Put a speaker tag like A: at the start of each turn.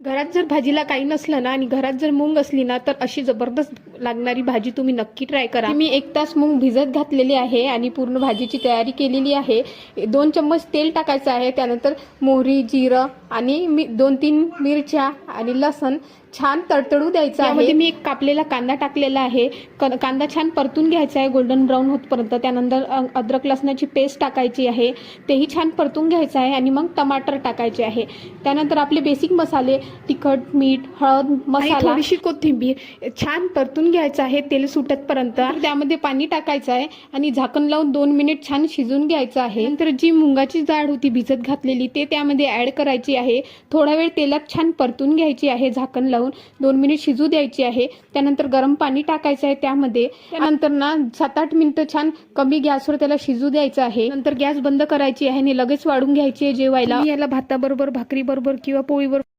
A: घरात जर भाजीला काही नसलं ना आणि घरात जर मूग असली ना तर अशी जबरदस्त लागणारी भाजी तुम्ही नक्की ट्राय करा। मी 1 तास मूग भिजत घातलेली आहे आणि पूर्ण भाजीची तयारी केलेली आहे। 2 चम्मच तेल टाकायचं आहे, त्यानंतर मोहरी, जिरं आणि 2-3 मिरच्या आणि लसण छान तडतडू द्यायचं आहे। त्यामध्ये मी एक कापलेला कांदा टाकलेला आहे। कांदा छान परतून घ्यायचा आहे गोल्डन ब्राऊन होतपर्यंत। त्यानंतर अद्रक लसणाची पेस्ट टाकायची आहे, तेही छान परतून घ्यायचं आहे आणि मग टमाटर टाकायचे आहे। त्यानंतर आपले बेसिक मसाले तिखट, मीठ, हळद, मसाला, थोडीशी कोथिंबीर छान परतून घ्यायचं आहे तेल सुटतपर्यंत। त्यामध्ये पाणी टाकायचं आहे आणि झाकण लावून 2 मिनिट छान शिजून घ्यायचं आहे। नंतर जी मुंगाची डाळ होती भिजत घातलेली ते त्यामध्ये ऍड करायची आहे। थोडा वेळ तेलात छान परतून घ्यायची आहे, झाकण लावून 2 मिनिट शिजू द्यायची आहे। त्यानंतर गरम पाणी टाकायचं आहे त्यामध्ये। त्यानंतर ना 7-8 मिनिटं छान कमी गॅसवर त्याला शिजू द्यायचं आहे। नंतर गॅस बंद करायची आहे आणि लगेच वाढून घ्यायची आहे जेवायला। याला भाताबरोबर, भाकरी बरोबर किंवा पोळीबरोबर